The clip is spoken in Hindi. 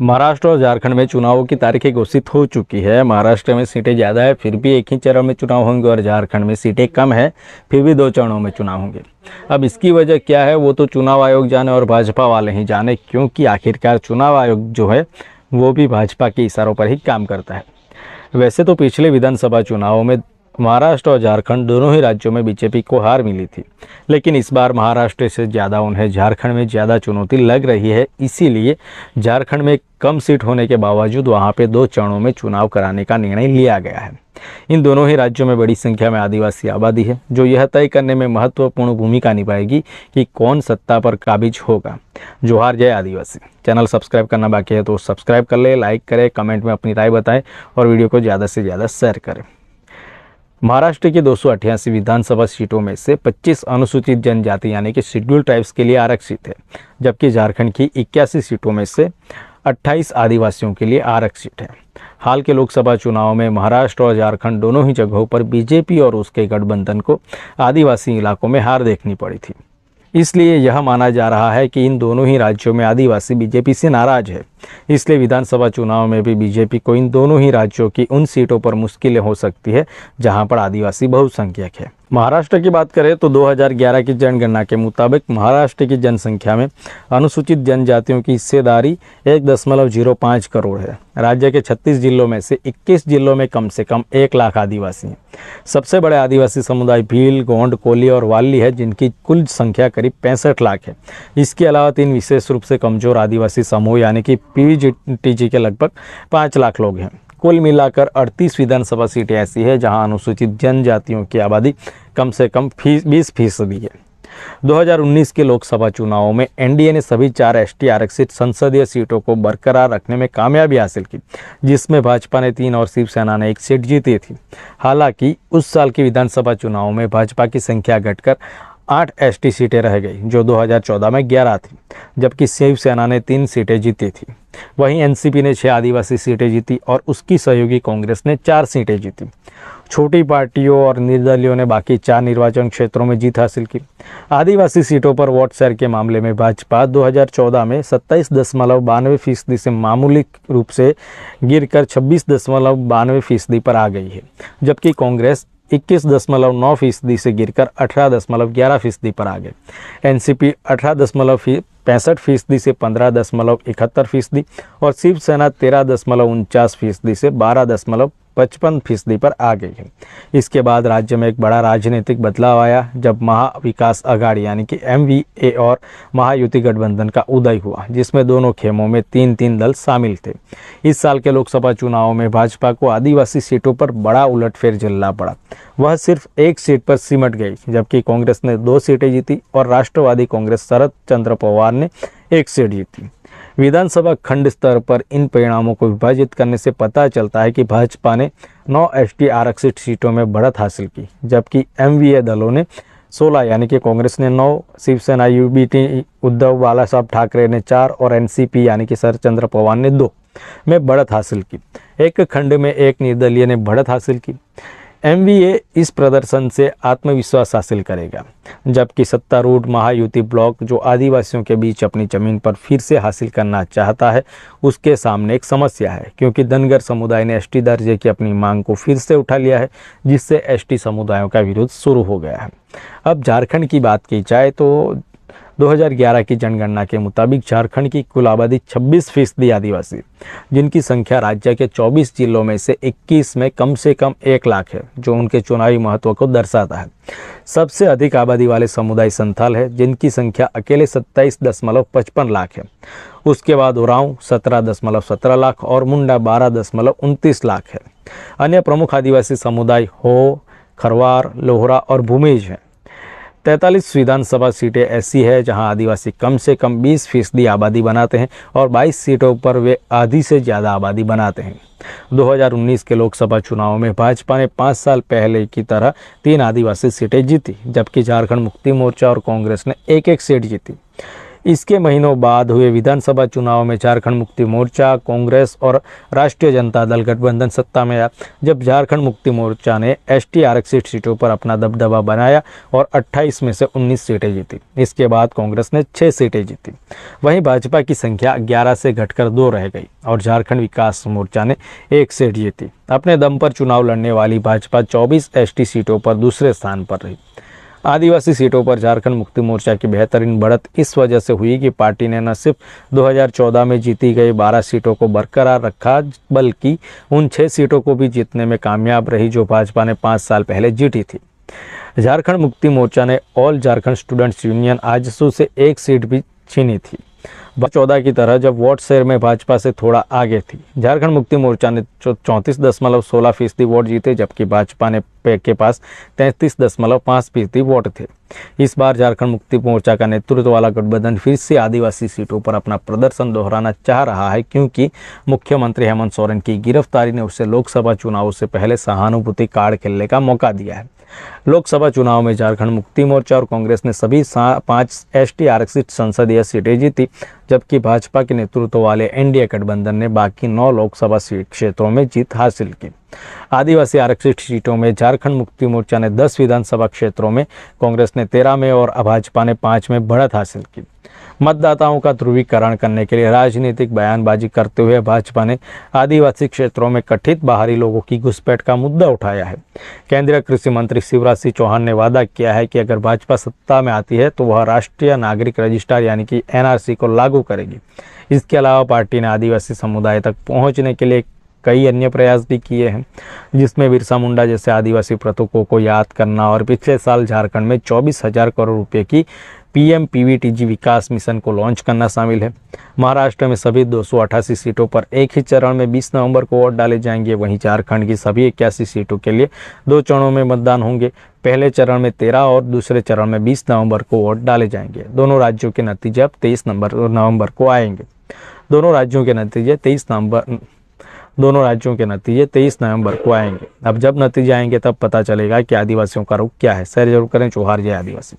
महाराष्ट्र और झारखंड में चुनावों की तारीखें घोषित हो चुकी है। महाराष्ट्र में सीटें ज़्यादा है फिर भी एक ही चरण में चुनाव होंगे और झारखंड में सीटें कम है फिर भी 2 चरणों में चुनाव होंगे। अब इसकी वजह क्या है वो तो चुनाव आयोग जाने और भाजपा वाले ही जाने, क्योंकि आखिरकार चुनाव आयोग जो है वो भी भाजपा के इशारों पर ही काम करता है। वैसे तो पिछले विधानसभा चुनावों में महाराष्ट्र और झारखंड दोनों ही राज्यों में बीजेपी को हार मिली थी, लेकिन इस बार महाराष्ट्र से ज़्यादा उन्हें झारखंड में ज़्यादा चुनौती लग रही है। इसीलिए झारखंड में कम सीट होने के बावजूद वहां पे 2 चरणों में चुनाव कराने का निर्णय लिया गया है। इन दोनों ही राज्यों में बड़ी संख्या में आदिवासी आबादी है, जो यह तय करने में महत्वपूर्ण भूमिका निभाएगी कि कौन सत्ता पर काबिज होगा। जोहार जय आदिवासी। चैनल सब्सक्राइब करना बाकी है तो सब्सक्राइब कर ले, लाइक करें, कमेंट में अपनी राय बताएं और वीडियो को ज़्यादा से ज़्यादा शेयर करें। महाराष्ट्र की 288 विधानसभा सीटों में से 25 अनुसूचित जनजाति यानी कि शेड्यूल ट्राइब्स के लिए आरक्षित है, जबकि झारखंड की 81 सीटों में से 28 आदिवासियों के लिए आरक्षित है। हाल के लोकसभा चुनाव में महाराष्ट्र और झारखंड दोनों ही जगहों पर बीजेपी और उसके गठबंधन को आदिवासी इलाकों में हार देखनी पड़ी थी। इसलिए यह माना जा रहा है कि इन दोनों ही राज्यों में आदिवासी बीजेपी से नाराज है। इसलिए विधानसभा चुनाव में भी बीजेपी को इन दोनों ही राज्यों की उन सीटों पर मुश्किलें हो सकती है जहां पर आदिवासी बहुसंख्यक है। महाराष्ट्र की बात करें तो 2011 की जनगणना के मुताबिक महाराष्ट्र की जनसंख्या में अनुसूचित जनजातियों की हिस्सेदारी 1.05 करोड़ है। राज्य के 36 जिलों में से 21 जिलों में कम से कम 1 लाख आदिवासी हैं। सबसे बड़े आदिवासी समुदाय भील, गोंड, कोली और वाली है, जिनकी कुल संख्या करीब 65 लाख है। इसके अलावा 3 विशेष रूप से कमजोर आदिवासी समूह यानी कि पीजीटीजी के लगभग 5 लाख लोग हैं। कुल मिलाकर 38 विधानसभा सीटें ऐसी है जहां अनुसूचित जनजातियों की आबादी कम से कम 20% है। 2019 के लोकसभा चुनावों में एनडीए ने सभी 4 एसटी आरक्षित संसदीय सीटों को बरकरार रखने में कामयाबी हासिल की, जिसमें भाजपा ने 3 और शिवसेना ने 1 सीट जीती थी। हालांकि उस साल की विधानसभा चुनाव में भाजपा की संख्या घटकर 8 एसटी सीटें रह गई, जो 2014 में 11 थी, जबकि शिवसेना ने 3 सीटें जीती थी। वहीं एनसीपी ने 6 आदिवासी सीटें जीती और उसकी सहयोगी कांग्रेस ने 4 सीटें जीती। छोटी पार्टियों और निर्दलियों ने बाकी 4 निर्वाचन क्षेत्रों में जीत हासिल की। आदिवासी सीटों पर वोट शेयर के मामले में भाजपा 2014 में 27.92% से मामूली रूप से गिरकर 26.92% पर आ गई है, जबकि कांग्रेस 21.9% से गिरकर 18.11% पर आ गए। एनसीपी 18.65% से 15.71% और शिवसेना 13.49% से 12.55% पर आ गई है। इसके बाद राज्य में एक बड़ा राजनीतिक बदलाव आया जब महाविकास अघाड़ी यानी कि एमवीए और महायुति गठबंधन का उदय हुआ, जिसमें दोनों खेमों में 3-3 दल शामिल थे। इस साल के लोकसभा चुनाव में भाजपा को आदिवासी सीटों पर बड़ा उलटफेर झेलना पड़ा। वह सिर्फ 1 सीट पर सिमट गई, जबकि कांग्रेस ने 2 सीटें जीती और राष्ट्रवादी कांग्रेस शरद चंद्र पवार ने 1 सीट जीती। विधानसभा खंड स्तर पर इन परिणामों को विभाजित करने से पता चलता है कि भाजपा ने 9 एसटी आरक्षित सीटों में बढ़त हासिल की, जबकि एमवीए दलों ने 16 यानी कि कांग्रेस ने 9, शिवसेना यूबीटी उद्धव बाला साहब ठाकरे ने 4 और एनसीपी यानी कि शरद चंद्र पवार ने 2 में बढ़त हासिल की। एक खंड में 1 निर्दलीय ने बढ़त हासिल की। एमवीए इस प्रदर्शन से आत्मविश्वास हासिल करेगा, जबकि सत्तारूढ़ महायुति ब्लॉक जो आदिवासियों के बीच अपनी जमीन पर फिर से हासिल करना चाहता है, उसके सामने एक समस्या है, क्योंकि धनगर समुदाय ने एसटी दर्जे की अपनी मांग को फिर से उठा लिया है, जिससे एसटी समुदायों का विरोध शुरू हो गया है। अब झारखंड की बात की जाए तो 2011 की जनगणना के मुताबिक झारखंड की कुल आबादी 26% आदिवासी, जिनकी संख्या राज्य के 24 जिलों में से 21 में कम से कम 1 लाख है, जो उनके चुनावी महत्व को दर्शाता है। सबसे अधिक आबादी वाले समुदाय संथाल है, जिनकी संख्या अकेले 27.55 लाख है। उसके बाद उरांव 17.17 लाख और मुंडा 12.29 लाख है। अन्य प्रमुख आदिवासी समुदाय हो, खरवार, लोहरा और भूमिज हैं। 43 विधानसभा सीटें ऐसी है जहां आदिवासी कम से कम 20% आबादी बनाते हैं और 22 सीटों पर वे आधी से ज़्यादा आबादी बनाते हैं। 2019 के लोकसभा चुनाव में भाजपा ने 5 साल पहले की तरह 3 आदिवासी सीटें जीती, जबकि झारखंड मुक्ति मोर्चा और कांग्रेस ने 1-1 सीट जीती। इसके महीनों बाद हुए विधानसभा चुनाव में झारखंड मुक्ति मोर्चा, कांग्रेस और राष्ट्रीय जनता दल गठबंधन सत्ता में आया, जब झारखंड मुक्ति मोर्चा ने एसटी आरक्षित सीटों पर अपना दबदबा बनाया और 28 में से 19 सीटें जीती। इसके बाद कांग्रेस ने 6 सीटें जीती। वहीं भाजपा की संख्या 11 से घटकर 2 रह गई और झारखंड विकास मोर्चा ने 1 सीट जीती। अपने दम पर चुनाव लड़ने वाली भाजपा 24 एसटी सीटों पर दूसरे स्थान पर रही। आदिवासी सीटों पर झारखंड मुक्ति मोर्चा की बेहतरीन बढ़त इस वजह से हुई कि पार्टी ने न सिर्फ 2014 में जीती गई 12 सीटों को बरकरार रखा, बल्कि उन 6 सीटों को भी जीतने में कामयाब रही जो भाजपा ने 5 साल पहले जीती थी। झारखंड मुक्ति मोर्चा ने all Jharkhand students union AJSU से 1 सीट भी छीनी थी। 2014 की तरह जब वोट शेयर में भाजपा से थोड़ा आगे थी। झारखंड मुक्ति मोर्चा ने 34.16% वोट जीते, जबकि भाजपा ने के पास 33.5% वोट थे। इस बार झारखंड मुक्ति मोर्चा का नेतृत्व वाला गठबंधन फिर से आदिवासी सीटों पर अपना प्रदर्शन दोहराना चाह रहा है, क्योंकि मुख्यमंत्री हेमंत सोरेन की गिरफ्तारी ने उसे लोकसभा चुनाव से पहले सहानुभूति कार्ड खेलने का मौका दिया है। लोकसभा चुनाव में झारखंड मुक्ति मोर्चा और कांग्रेस ने सभी 5 एसटी आरक्षित संसदीय सीटें जीती, जबकि भाजपा के नेतृत्व वाले एनडीए गठबंधन ने बाकी 9 लोकसभा क्षेत्रों में जीत हासिल की। आदिवासी आरक्षित सीटों में झारखंड मुक्ति मोर्चा ने 10 विधानसभा क्षेत्रों में, कांग्रेस ने 13 में और भाजपा ने 5 में बढ़त हासिल की। मतदाताओं का ध्रुवीकरण करने के लिए राजनीतिक बयानबाजी करते हुए भाजपा ने आदिवासी क्षेत्रों में कथित बाहरी लोगों की घुसपैठ का मुद्दा उठाया है। केंद्रीय कृषि मंत्री शिवराज सिंह चौहान ने वादा किया है कि अगर भाजपा सत्ता में आती है तो वह राष्ट्रीय नागरिक रजिस्टर यानी कि एनआरसी को लागू करेगी। इसके अलावा पार्टी ने आदिवासी समुदाय तक पहुंचने के लिए कई अन्य प्रयास भी किए हैं, जिसमें बिरसा मुंडा जैसे आदिवासी प्रतीकों को याद करना और पिछले साल झारखंड में 24,000 करोड़ रुपए की पीएमपीवीटीजी विकास मिशन को लॉन्च करना शामिल है। महाराष्ट्र में सभी 288 सीटों पर एक ही चरण में 20 नवंबर को वोट डाले जाएंगे। वहीं झारखंड की सभी 81 सीटों के लिए 2 चरणों में मतदान होंगे। पहले चरण में 13 और दूसरे चरण में 20 नवंबर को वोट डाले जाएंगे। दोनों राज्यों के नतीजे अब 23 नवंबर को आएंगे। दोनों राज्यों के नतीजे 23 नवंबर को आएंगे। अब जब नतीजे आएंगे तब पता चलेगा कि आदिवासियों का रुख क्या है। शेयर जरूर करें। जोहार जय आदिवासी।